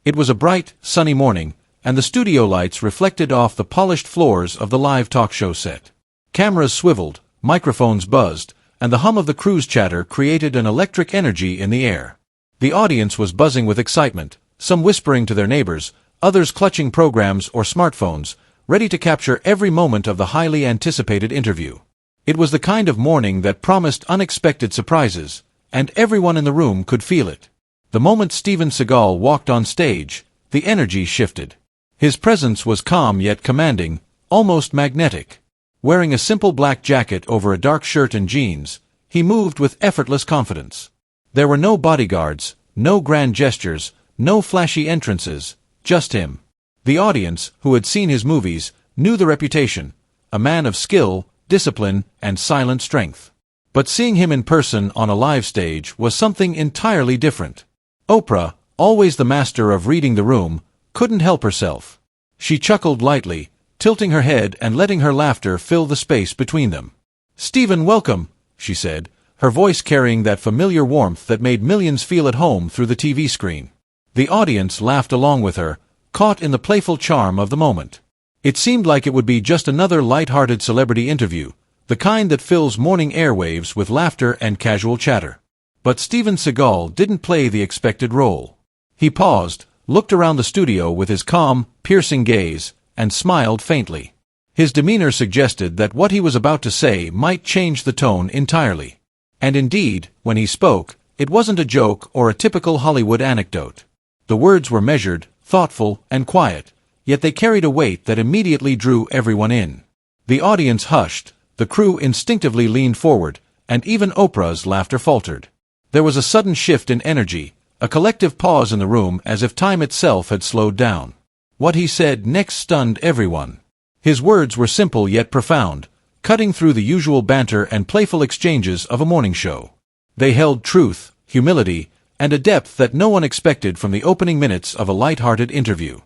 It was a bright, sunny morning, and the studio lights reflected off the polished floors of the live talk show set. Cameras swiveled, microphones buzzed, and the hum of the crew's chatter created an electric energy in the air. The audience was buzzing with excitement, some whispering to their neighbors, others clutching programs or smartphones, ready to capture every moment of the highly anticipated interview. It was the kind of morning that promised unexpected surprises, and everyone in the room could feel it. The moment Steven Seagal walked on stage, the energy shifted. His presence was calm yet commanding, almost magnetic. Wearing a simple black jacket over a dark shirt and jeans, he moved with effortless confidence. There were no bodyguards, no grand gestures, no flashy entrances, just him. The audience, who had seen his movies, knew the reputation, a man of skill, discipline, and silent strength. But seeing him in person on a live stage was something entirely different. Oprah, always the master of reading the room, couldn't help herself. She chuckled lightly, tilting her head and letting her laughter fill the space between them. "Steven, welcome," she said, her voice carrying that familiar warmth that made millions feel at home through the TV screen. The audience laughed along with her, caught in the playful charm of the moment. It seemed like it would be just another light-hearted celebrity interview, the kind that fills morning airwaves with laughter and casual chatter. But Steven Seagal didn't play the expected role. He paused, looked around the studio with his calm, piercing gaze, and smiled faintly. His demeanor suggested that what he was about to say might change the tone entirely. And indeed, when he spoke, it wasn't a joke or a typical Hollywood anecdote. The words were measured, thoughtful, and quiet, yet they carried a weight that immediately drew everyone in. The audience hushed, the crew instinctively leaned forward, and even Oprah's laughter faltered. There was a sudden shift in energy, a collective pause in the room as if time itself had slowed down. What he said next stunned everyone. His words were simple yet profound, cutting through the usual banter and playful exchanges of a morning show. They held truth, humility, and a depth that no one expected from the opening minutes of a light-hearted interview.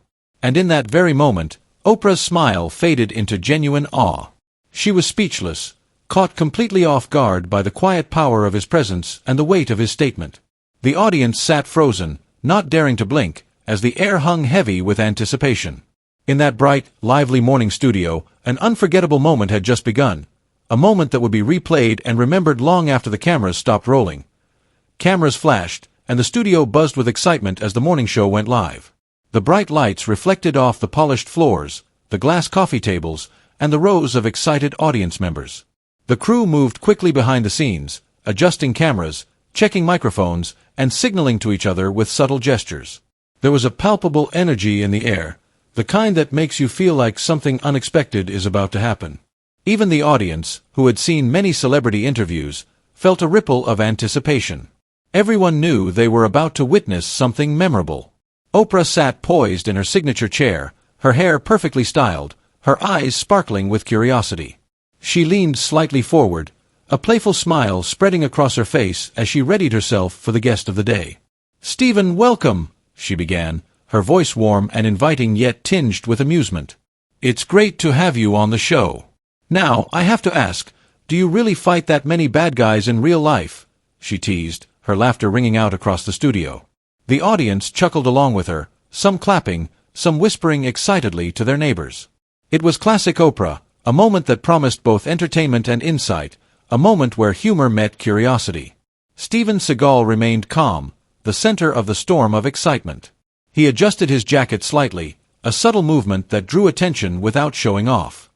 And in that very moment, Oprah's smile faded into genuine awe. She was speechless, caught completely off guard by the quiet power of his presence and the weight of his statement. The audience sat frozen, not daring to blink, as the air hung heavy with anticipation. In that bright, lively morning studio, an unforgettable moment had just begun, a moment that would be replayed and remembered long after the cameras stopped rolling. Cameras flashed, and the studio buzzed with excitement as the morning show went live. The bright lights reflected off the polished floors, the glass coffee tables, and the rows of excited audience members. The crew moved quickly behind the scenes, adjusting cameras, checking microphones, and signaling to each other with subtle gestures. There was a palpable energy in the air, the kind that makes you feel like something unexpected is about to happen. Even the audience, who had seen many celebrity interviews, felt a ripple of anticipation. Everyone knew they were about to witness something memorable. Oprah sat poised in her signature chair, her hair perfectly styled, her eyes sparkling with curiosity. She leaned slightly forward, a playful smile spreading across her face as she readied herself for the guest of the day. "Steven, welcome," she began, her voice warm and inviting yet tinged with amusement. "It's great to have you on the show. Now, I have to ask, do you really fight that many bad guys in real life?" she teased, her laughter ringing out across the studio. The audience chuckled along with her, some clapping, some whispering excitedly to their neighbors. It was classic Oprah, a moment that promised both entertainment and insight, a moment where humor met curiosity. Steven Seagal remained calm, the center of the storm of excitement. He adjusted his jacket slightly, a subtle movement that drew attention without showing off.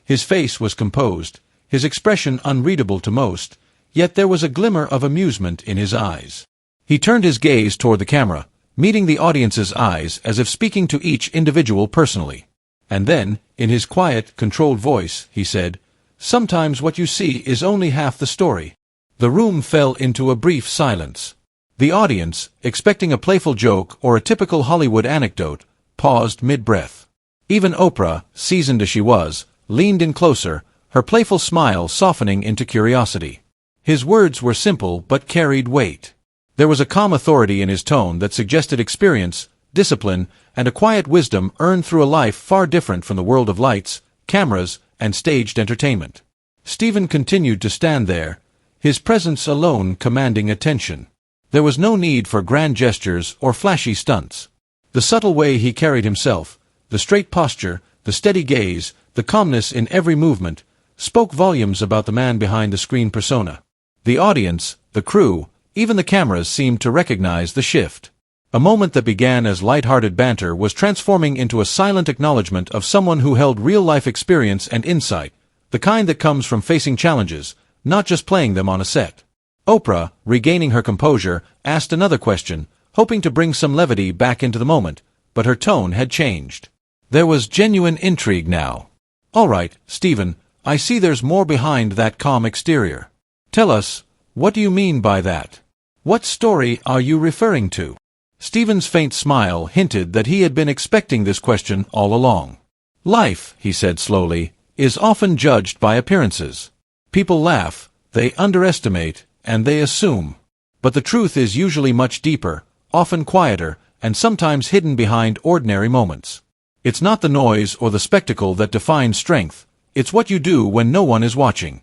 His face was composed, his expression unreadable to most, yet there was a glimmer of amusement in his eyes. He turned his gaze toward the camera, meeting the audience's eyes as if speaking to each individual personally. And then, in his quiet, controlled voice, he said, "Sometimes what you see is only half the story." The room fell into a brief silence. The audience, expecting a playful joke or a typical Hollywood anecdote, paused mid-breath. Even Oprah, seasoned as she was, leaned in closer, her playful smile softening into curiosity. His words were simple but carried weight. There was a calm authority in his tone that suggested experience, discipline, and a quiet wisdom earned through a life far different from the world of lights, cameras, and staged entertainment. Steven continued to stand there, his presence alone commanding attention. There was no need for grand gestures or flashy stunts. The subtle way he carried himself, the straight posture, the steady gaze, the calmness in every movement, spoke volumes about the man behind the screen persona. The audience, the crew, even the cameras seemed to recognize the shift. A moment that began as light-hearted banter was transforming into a silent acknowledgement of someone who held real-life experience and insight, the kind that comes from facing challenges, not just playing them on a set. Oprah, regaining her composure, asked another question, hoping to bring some levity back into the moment, but her tone had changed. There was genuine intrigue now. "All right, Steven, I see there's more behind that calm exterior. Tell us, what do you mean by that? What story are you referring to?" Steven's faint smile hinted that he had been expecting this question all along. "Life," he said slowly, "is often judged by appearances. People laugh, they underestimate, and they assume. But the truth is usually much deeper, often quieter, and sometimes hidden behind ordinary moments. It's not the noise or the spectacle that defines strength, it's what you do when no one is watching."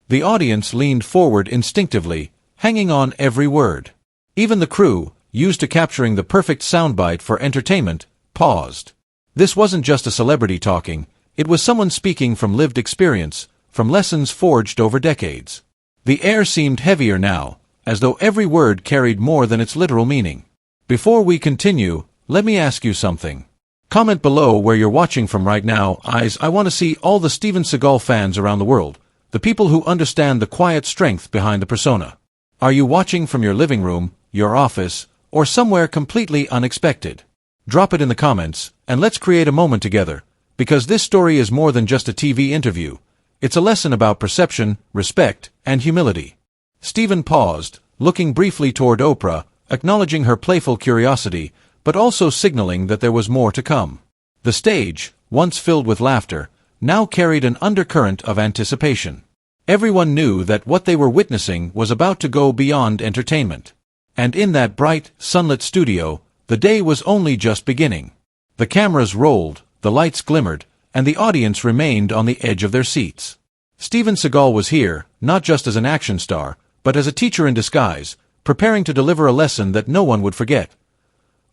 The audience leaned forward instinctively, hanging on every word. Even the crew, used to capturing the perfect soundbite for entertainment, paused. This wasn't just a celebrity talking, it was someone speaking from lived experience, from lessons forged over decades. The air seemed heavier now, as though every word carried more than its literal meaning. "Before we continue, let me ask you something. Comment below where you're watching from right now. I want to see all the Steven Seagal fans around the world, the people who understand the quiet strength behind the persona. Are you watching from your living room, your office, or somewhere completely unexpected? Drop it in the comments, and let's create a moment together, because this story is more than just a TV interview. It's a lesson about perception, respect, and humility." Steven paused, looking briefly toward Oprah, acknowledging her playful curiosity, but also signaling that there was more to come. The stage, once filled with laughter, now carried an undercurrent of anticipation. Everyone knew that what they were witnessing was about to go beyond entertainment. And in that bright, sunlit studio, the day was only just beginning. The cameras rolled, the lights glimmered, and the audience remained on the edge of their seats. Steven Seagal was here, not just as an action star, but as a teacher in disguise, preparing to deliver a lesson that no one would forget.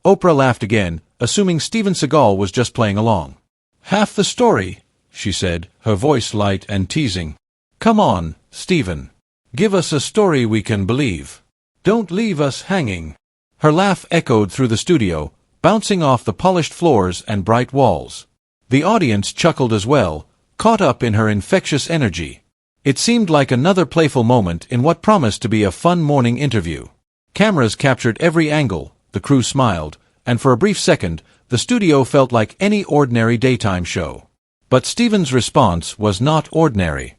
Oprah laughed again, assuming Steven Seagal was just playing along. "Half the story," she said, her voice light and teasing. "Come on, Steven. Give us a story we can believe. Don't leave us hanging." Her laugh echoed through the studio, bouncing off the polished floors and bright walls. The audience chuckled as well, caught up in her infectious energy. It seemed like another playful moment in what promised to be a fun morning interview. Cameras captured every angle, the crew smiled, and for a brief second, the studio felt like any ordinary daytime show. But Steven's response was not ordinary.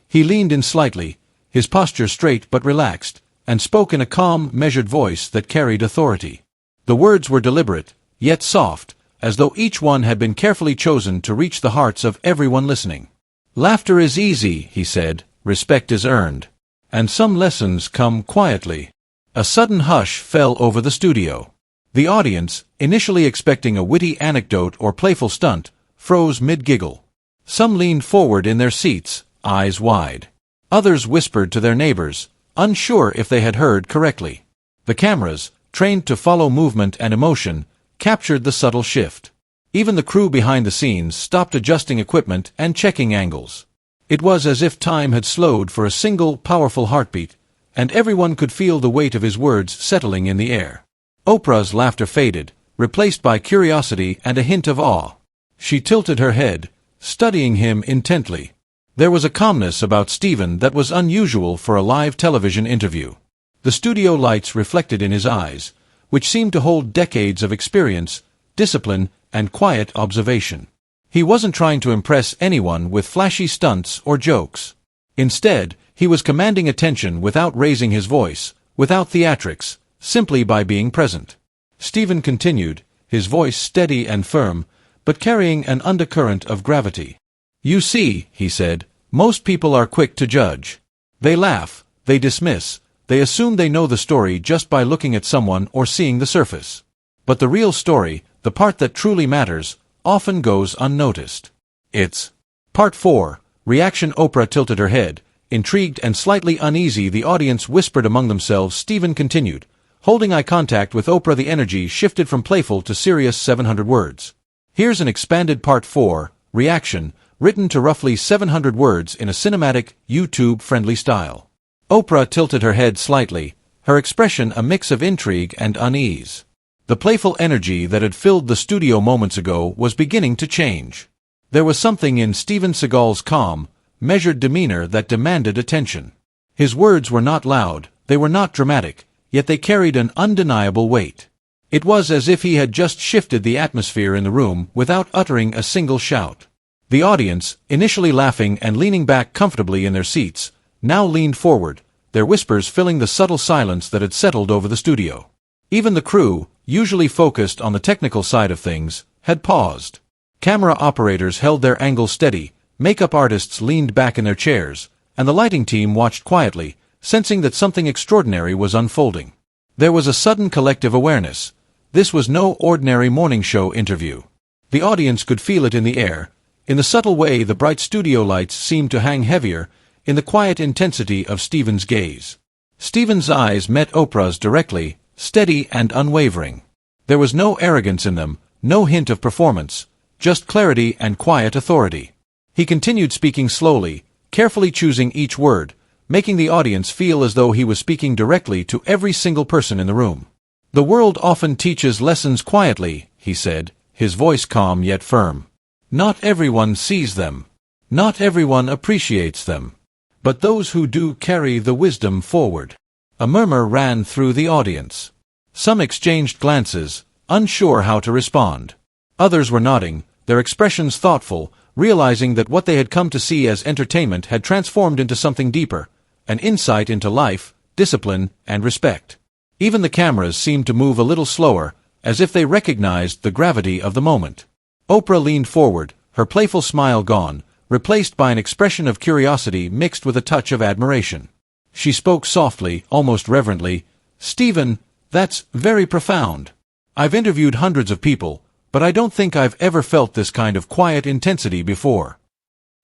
He leaned in slightly, his posture straight but relaxed, and spoke in a calm, measured voice that carried authority. The words were deliberate, yet soft, as though each one had been carefully chosen to reach the hearts of everyone listening. "Laughter is easy," he said, "respect is earned. And some lessons come quietly." A sudden hush fell over the studio. The audience, initially expecting a witty anecdote or playful stunt, froze mid-giggle. Some leaned forward in their seats, eyes wide. Others whispered to their neighbors, unsure if they had heard correctly. The cameras, trained to follow movement and emotion, captured the subtle shift. Even the crew behind the scenes stopped adjusting equipment and checking angles. It was as if time had slowed for a single, powerful heartbeat, and everyone could feel the weight of his words settling in the air. Oprah's laughter faded, replaced by curiosity and a hint of awe. She tilted her head, studying him intently. There was a calmness about Steven that was unusual for a live television interview. The studio lights reflected in his eyes, which seemed to hold decades of experience, discipline, and quiet observation. He wasn't trying to impress anyone with flashy stunts or jokes. Instead, he was commanding attention without raising his voice, without theatrics, simply by being present. Steven continued, his voice steady and firm, but carrying an undercurrent of gravity. "You see," he said, "most people are quick to judge. They laugh, they dismiss, they assume they know the story just by looking at someone or seeing the surface. But the real story, the part that truly matters, often goes unnoticed. It's..." Part 4. Reaction. Oprah tilted her head. Intrigued and slightly uneasy, the audience whispered among themselves. Steven continued, Holding eye contact with Oprah, the energy shifted from playful to serious 700 words. Here's an expanded Part 4, reaction, written to roughly 700 words in a cinematic, YouTube-friendly style. Oprah tilted her head slightly, her expression a mix of intrigue and unease. The playful energy that had filled the studio moments ago was beginning to change. There was something in Steven Seagal's calm, measured demeanor that demanded attention. His words were not loud, they were not dramatic, yet they carried an undeniable weight. It was as if he had just shifted the atmosphere in the room without uttering a single shout. The audience, initially laughing and leaning back comfortably in their seats, now leaned forward, their whispers filling the subtle silence that had settled over the studio. Even the crew, usually focused on the technical side of things, had paused. Camera operators held their angles steady, makeup artists leaned back in their chairs, and the lighting team watched quietly, sensing that something extraordinary was unfolding. There was a sudden collective awareness. This was no ordinary morning show interview. The audience could feel it in the air, in the subtle way the bright studio lights seemed to hang heavier, in the quiet intensity of Steven's gaze. Steven's eyes met Oprah's directly, steady and unwavering. There was no arrogance in them, no hint of performance, just clarity and quiet authority. He continued speaking slowly, carefully choosing each word, making the audience feel as though he was speaking directly to every single person in the room. "The world often teaches lessons quietly," he said, his voice calm yet firm. "Not everyone sees them. Not everyone appreciates them. But those who do carry the wisdom forward." A murmur ran through the audience. Some exchanged glances, unsure how to respond. Others were nodding, their expressions thoughtful, realizing that what they had come to see as entertainment had transformed into something deeper, an insight into life, discipline, and respect. Even the cameras seemed to move a little slower, as if they recognized the gravity of the moment. Oprah leaned forward, her playful smile gone, replaced by an expression of curiosity mixed with a touch of admiration. She spoke softly, almost reverently, "Steven, that's very profound. I've interviewed hundreds of people, but I don't think I've ever felt this kind of quiet intensity before."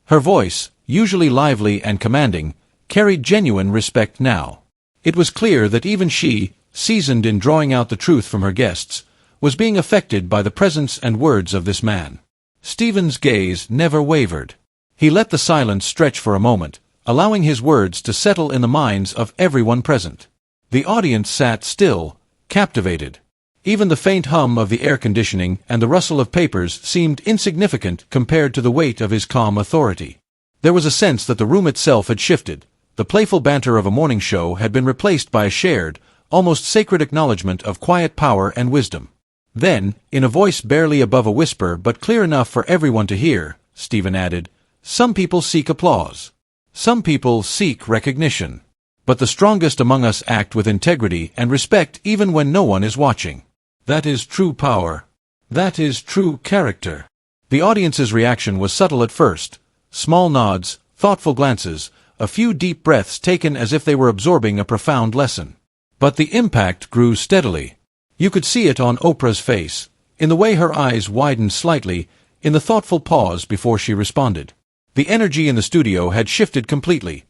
Her voice, usually lively and commanding, carried genuine respect now. It was clear that even she, seasoned in drawing out the truth from her guests, was being affected by the presence and words of this man. Steven's gaze never wavered. He let the silence stretch for a moment, allowing his words to settle in the minds of everyone present. The audience sat still, captivated. Even the faint hum of the air conditioning and the rustle of papers seemed insignificant compared to the weight of his calm authority. There was a sense that the room itself had shifted. The playful banter of a morning show had been replaced by a shared, almost sacred acknowledgement of quiet power and wisdom. Then, in a voice barely above a whisper but clear enough for everyone to hear, Steven added, "Some people seek applause. Some people seek recognition. But the strongest among us act with integrity and respect even when no one is watching. That is true power. That is true character." The audience's reaction was subtle at first. Small nods, thoughtful glances, a few deep breaths taken as if they were absorbing a profound lesson. But the impact grew steadily. You could see it on Oprah's face, in the way her eyes widened slightly, in the thoughtful pause before she responded. The energy in the studio had shifted completely.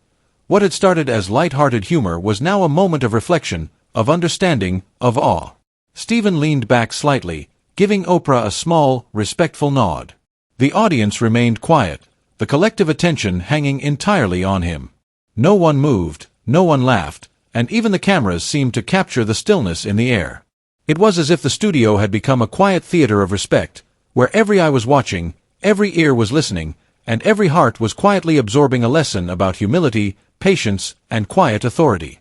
What had started as light-hearted humor was now a moment of reflection, of understanding, of awe. Steven leaned back slightly, giving Oprah a small, respectful nod. The audience remained quiet, the collective attention hanging entirely on him. No one moved, no one laughed, and even the cameras seemed to capture the stillness in the air. It was as if the studio had become a quiet theater of respect, where every eye was watching, every ear was listening, and every heart was quietly absorbing a lesson about humility, patience, and quiet authority.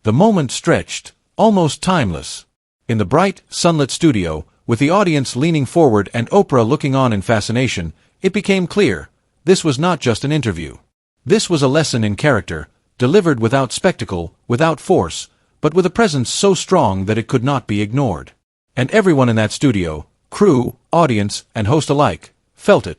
The moment stretched, almost timeless. In the bright, sunlit studio, with the audience leaning forward and Oprah looking on in fascination, it became clear, this was not just an interview. This was a lesson in character, delivered without spectacle, without force, but with a presence so strong that it could not be ignored. And everyone in that studio, crew, audience, and host alike, felt it.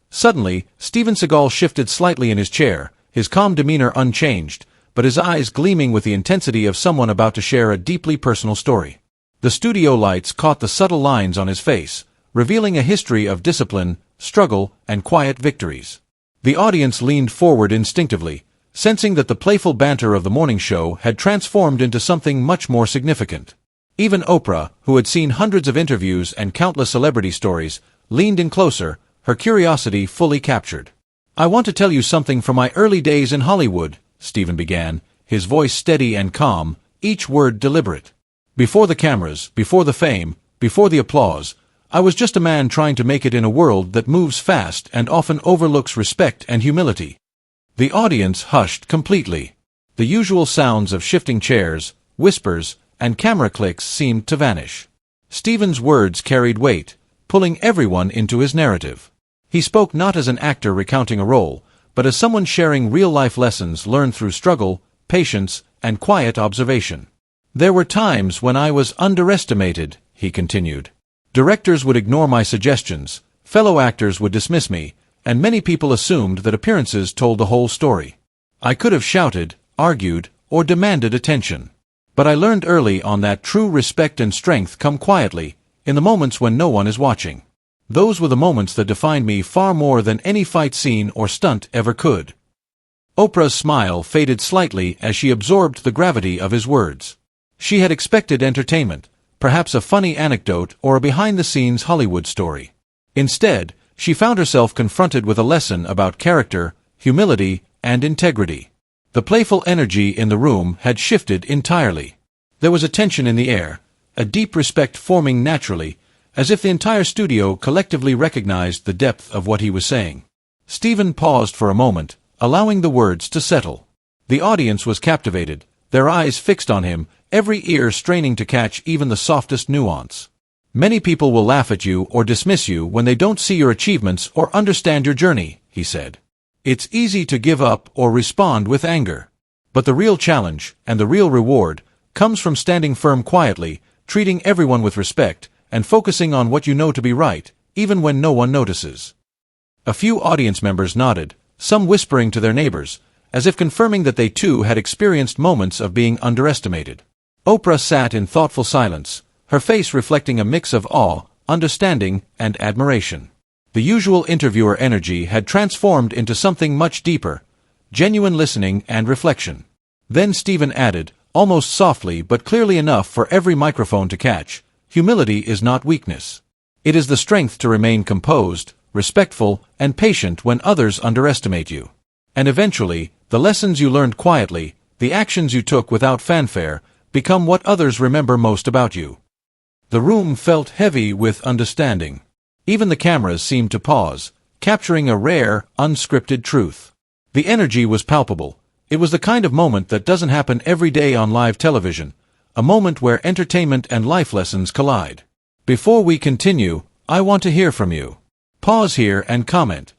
Suddenly, Steven Seagal shifted slightly in his chair, his calm demeanor unchanged, but his eyes gleaming with the intensity of someone about to share a deeply personal story. The studio lights caught the subtle lines on his face, revealing a history of discipline, struggle, and quiet victories. The audience leaned forward instinctively, sensing that the playful banter of the morning show had transformed into something much more significant. Even Oprah, who had seen hundreds of interviews and countless celebrity stories, leaned in closer, her curiosity fully captured. "I want to tell you something from my early days in Hollywood," Steven began, his voice steady and calm, each word deliberate. "Before the cameras, before the fame, before the applause, I was just a man trying to make it in a world that moves fast and often overlooks respect and humility." The audience hushed completely. The usual sounds of shifting chairs, whispers, and camera clicks seemed to vanish. Steven's words carried weight, pulling everyone into his narrative. He spoke not as an actor recounting a role, but as someone sharing real-life lessons learned through struggle, patience, and quiet observation. "There were times when I was underestimated," he continued. "Directors would ignore my suggestions, fellow actors would dismiss me, and many people assumed that appearances told the whole story. I could have shouted, argued, or demanded attention. But I learned early on that true respect and strength come quietly, in the moments when no one is watching. Those were the moments that defined me far more than any fight scene or stunt ever could." Oprah's smile faded slightly as she absorbed the gravity of his words. She had expected entertainment, perhaps a funny anecdote or a behind-the-scenes Hollywood story. Instead, she found herself confronted with a lesson about character, humility, and integrity. The playful energy in the room had shifted entirely. There was a tension in the air, a deep respect forming naturally, as if the entire studio collectively recognized the depth of what he was saying. Steven paused for a moment, allowing the words to settle. The audience was captivated, their eyes fixed on him, every ear straining to catch even the softest nuance. "Many people will laugh at you or dismiss you when they don't see your achievements or understand your journey," he said. "It's easy to give up or respond with anger. But the real challenge, and the real reward, comes from standing firm quietly, treating everyone with respect, and focusing on what you know to be right, even when no one notices." A few audience members nodded, some whispering to their neighbors, as if confirming that they too had experienced moments of being underestimated. Oprah sat in thoughtful silence, her face reflecting a mix of awe, understanding, and admiration. The usual interviewer energy had transformed into something much deeper, genuine listening and reflection. Then Steven added, almost softly but clearly enough for every microphone to catch, "Humility is not weakness. It is the strength to remain composed, respectful, and patient when others underestimate you. And eventually, the lessons you learned quietly, the actions you took without fanfare, become what others remember most about you." The room felt heavy with understanding. Even the cameras seemed to pause, capturing a rare, unscripted truth. The energy was palpable. It was the kind of moment that doesn't happen every day on live television, a moment where entertainment and life lessons collide. Before we continue, I want to hear from you. Pause here and comment.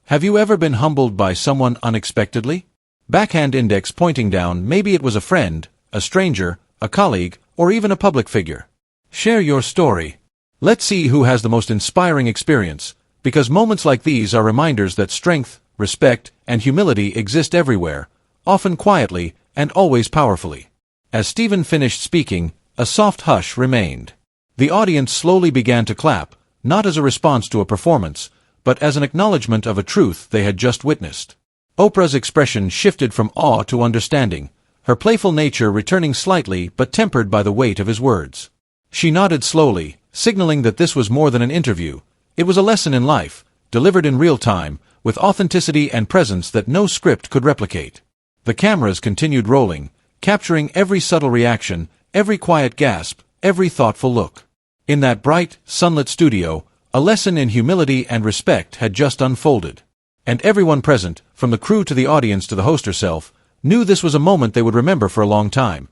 Have you ever been humbled by someone unexpectedly? Backhand index pointing down, maybe it was a friend, a stranger, a colleague, or even a public figure. Share your story. Let's see who has the most inspiring experience, because moments like these are reminders that strength, respect, and humility exist everywhere, often quietly and always powerfully. As Steven finished speaking, a soft hush remained. The audience slowly began to clap, not as a response to a performance, but as an acknowledgement of a truth they had just witnessed. Oprah's expression shifted from awe to understanding, her playful nature returning slightly but tempered by the weight of his words. She nodded slowly, signaling that this was more than an interview. It was a lesson in life, delivered in real time, with authenticity and presence that no script could replicate. The cameras continued rolling, capturing every subtle reaction, every quiet gasp, every thoughtful look. In that bright, sunlit studio, a lesson in humility and respect had just unfolded. And everyone present, from the crew to the audience to the host herself, knew this was a moment they would remember for a long time.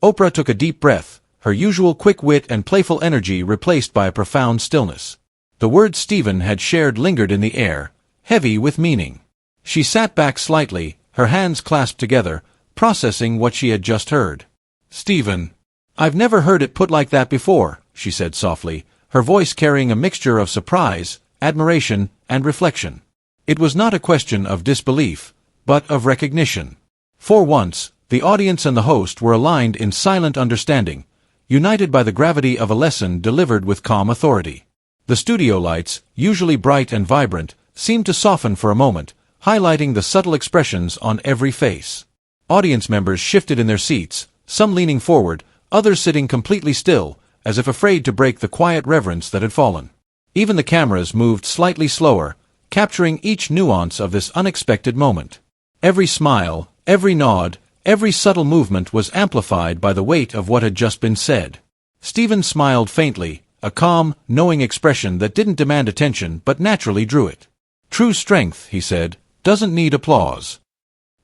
Oprah took a deep breath, her usual quick wit and playful energy replaced by a profound stillness. The words Steven had shared lingered in the air, heavy with meaning. She sat back slightly, her hands clasped together, processing what she had just heard. "Steven, I've never heard it put like that before," she said softly, her voice carrying a mixture of surprise, admiration, and reflection. It was not a question of disbelief, but of recognition. For once, the audience and the host were aligned in silent understanding, united by the gravity of a lesson delivered with calm authority. The studio lights, usually bright and vibrant, seemed to soften for a moment, highlighting the subtle expressions on every face. Audience members shifted in their seats, some leaning forward, others sitting completely still, as if afraid to break the quiet reverence that had fallen. Even the cameras moved slightly slower, capturing each nuance of this unexpected moment. Every smile, every nod, every subtle movement was amplified by the weight of what had just been said. Steven smiled faintly, a calm, knowing expression that didn't demand attention but naturally drew it. "True strength," he said, "doesn't need applause."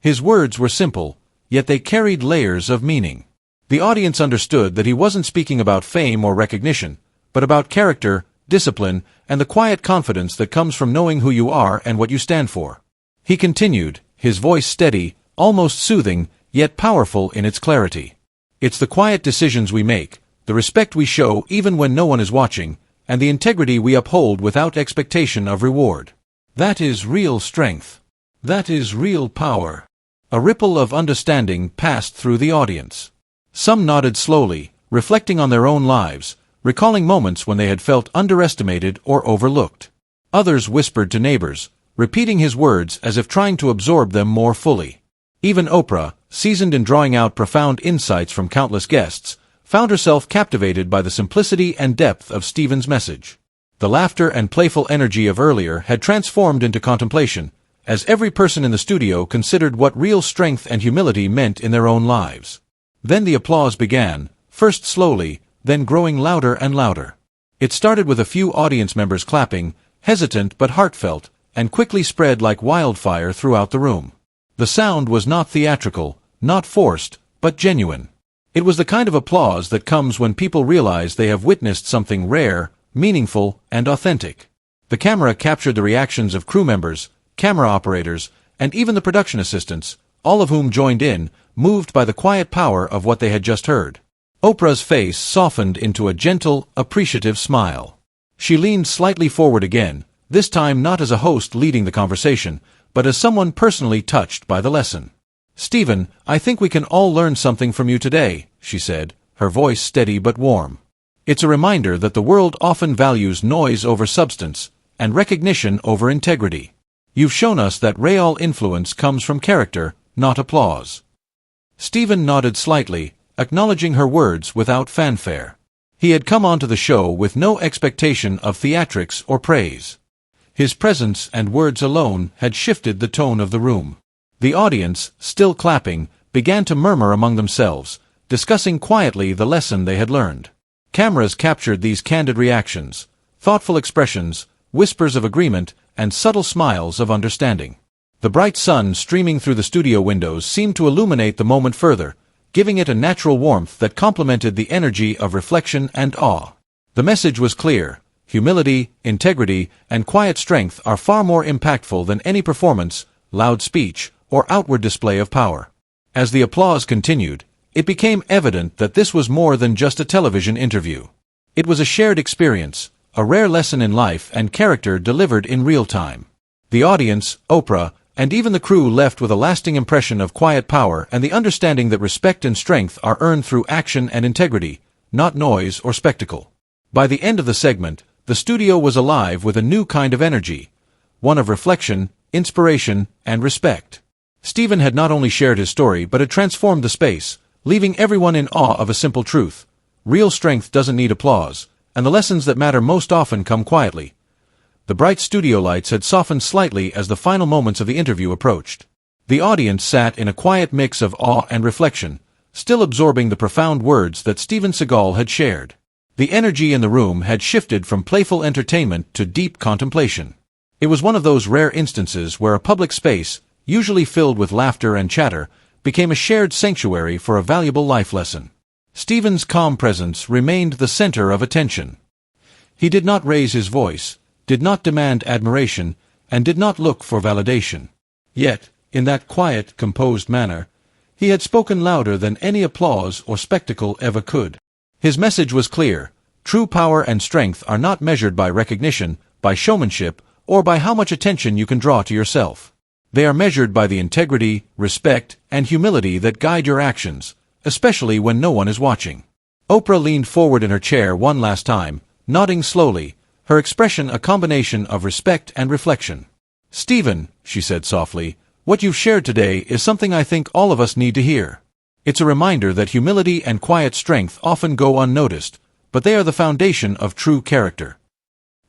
His words were simple, yet they carried layers of meaning. The audience understood that he wasn't speaking about fame or recognition, but about character, discipline, and the quiet confidence that comes from knowing who you are and what you stand for. He continued, his voice steady, almost soothing, yet powerful in its clarity. "It's the quiet decisions we make, the respect we show even when no one is watching, and the integrity we uphold without expectation of reward. That is real strength. That is real power." A ripple of understanding passed through the audience. Some nodded slowly, reflecting on their own lives, recalling moments when they had felt underestimated or overlooked. Others whispered to neighbors, repeating his words as if trying to absorb them more fully. Even Oprah, seasoned in drawing out profound insights from countless guests, found herself captivated by the simplicity and depth of Steven's message. The laughter and playful energy of earlier had transformed into contemplation, as every person in the studio considered what real strength and humility meant in their own lives. Then the applause began, first slowly, then growing louder and louder. It started with a few audience members clapping, hesitant but heartfelt, and quickly spread like wildfire throughout the room. The sound was not theatrical, not forced, but genuine. It was the kind of applause that comes when people realize they have witnessed something rare, meaningful, and authentic. The camera captured the reactions of crew members, camera operators, and even the production assistants, all of whom joined in, moved by the quiet power of what they had just heard. Oprah's face softened into a gentle, appreciative smile. She leaned slightly forward again, this time not as a host leading the conversation, but as someone personally touched by the lesson. "Steven, I think we can all learn something from you today," she said, her voice steady but warm. "It's a reminder that the world often values noise over substance, and recognition over integrity. You've shown us that real influence comes from character, not applause." Steven nodded slightly, acknowledging her words without fanfare. He had come onto the show with no expectation of theatrics or praise. His presence and words alone had shifted the tone of the room. The audience, still clapping, began to murmur among themselves, discussing quietly the lesson they had learned. Cameras captured these candid reactions, thoughtful expressions, whispers of agreement, and subtle smiles of understanding. The bright sun streaming through the studio windows seemed to illuminate the moment further, giving it a natural warmth that complemented the energy of reflection and awe. The message was clear: humility, integrity, and quiet strength are far more impactful than any performance, loud speech, or outward display of power. As the applause continued, it became evident that this was more than just a television interview. It was a shared experience, a rare lesson in life and character delivered in real time. The audience, Oprah, and even the crew left with a lasting impression of quiet power and the understanding that respect and strength are earned through action and integrity, not noise or spectacle. By the end of the segment, the studio was alive with a new kind of energy, one of reflection, inspiration, and respect. Steven had not only shared his story but had transformed the space, leaving everyone in awe of a simple truth: real strength doesn't need applause, and the lessons that matter most often come quietly. The bright studio lights had softened slightly as the final moments of the interview approached. The audience sat in a quiet mix of awe and reflection, still absorbing the profound words that Steven Seagal had shared. The energy in the room had shifted from playful entertainment to deep contemplation. It was one of those rare instances where a public space, usually filled with laughter and chatter, became a shared sanctuary for a valuable life lesson. Steven's calm presence remained the center of attention. He did not raise his voice, did not demand admiration, and did not look for validation. Yet, in that quiet, composed manner, he had spoken louder than any applause or spectacle ever could. His message was clear: true power and strength are not measured by recognition, by showmanship, or by how much attention you can draw to yourself. They are measured by the integrity, respect, and humility that guide your actions, especially when no one is watching. Oprah leaned forward in her chair one last time, nodding slowly, her expression a combination of respect and reflection. "Steven," she said softly, "what you've shared today is something I think all of us need to hear. It's a reminder that humility and quiet strength often go unnoticed, but they are the foundation of true character."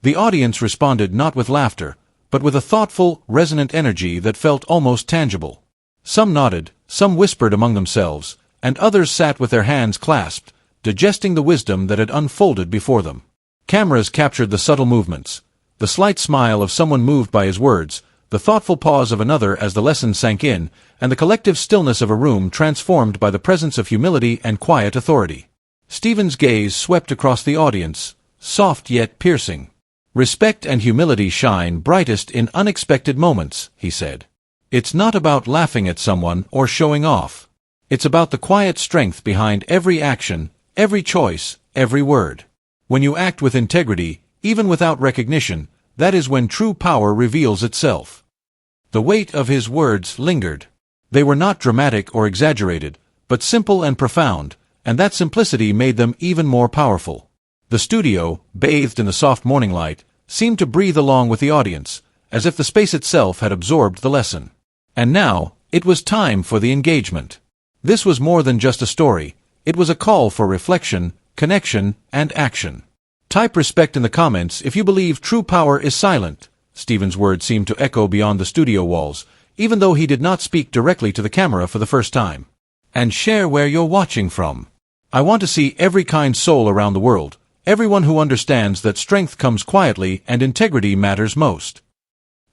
The audience responded not with laughter, but with a thoughtful, resonant energy that felt almost tangible. Some nodded, some whispered among themselves, and others sat with their hands clasped, digesting the wisdom that had unfolded before them. Cameras captured the subtle movements, the slight smile of someone moved by his words, the thoughtful pause of another as the lesson sank in, and the collective stillness of a room transformed by the presence of humility and quiet authority. Steven's gaze swept across the audience, soft yet piercing. "Respect and humility shine brightest in unexpected moments," he said. "It's not about laughing at someone or showing off. It's about the quiet strength behind every action, every choice, every word. When you act with integrity, even without recognition, that is when true power reveals itself." The weight of his words lingered. They were not dramatic or exaggerated, but simple and profound, and that simplicity made them even more powerful. The studio, bathed in the soft morning light, seemed to breathe along with the audience, as if the space itself had absorbed the lesson. And now, it was time for the engagement. This was more than just a story. It was a call for reflection, connection, and action. "Type respect in the comments if you believe true power is silent." Steven's words seemed to echo beyond the studio walls, even though he did not speak directly to the camera for the first time. "And share where you're watching from. I want to see every kind soul around the world, everyone who understands that strength comes quietly and integrity matters most."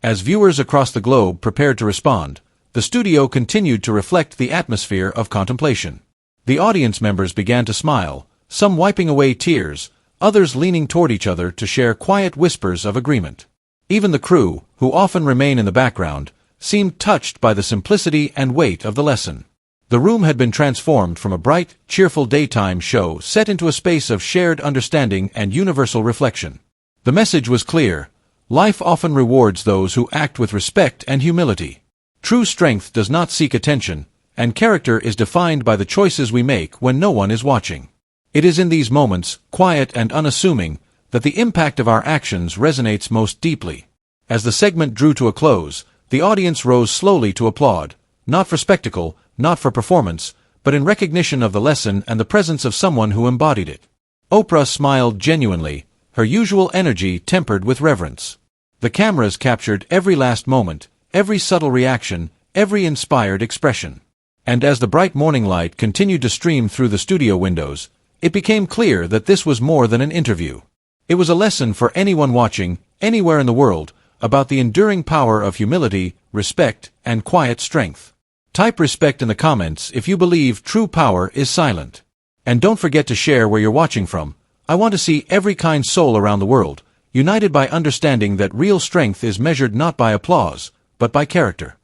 As viewers across the globe prepared to respond, the studio continued to reflect the atmosphere of contemplation. The audience members began to smile, some wiping away tears, others leaning toward each other to share quiet whispers of agreement. Even the crew, who often remain in the background, seemed touched by the simplicity and weight of the lesson. The room had been transformed from a bright, cheerful daytime show set into a space of shared understanding and universal reflection. The message was clear: life often rewards those who act with respect and humility. True strength does not seek attention, and character is defined by the choices we make when no one is watching. It is in these moments, quiet and unassuming, that the impact of our actions resonates most deeply. As the segment drew to a close, the audience rose slowly to applaud, not for spectacle, not for performance, but in recognition of the lesson and the presence of someone who embodied it. Oprah smiled genuinely, her usual energy tempered with reverence. The cameras captured every last moment, every subtle reaction, every inspired expression. And as the bright morning light continued to stream through the studio windows, it became clear that this was more than an interview. It was a lesson for anyone watching, anywhere in the world, about the enduring power of humility, respect, and quiet strength. Type respect in the comments if you believe true power is silent. And don't forget to share where you're watching from. I want to see every kind soul around the world, united by understanding that real strength is measured not by applause, but by character.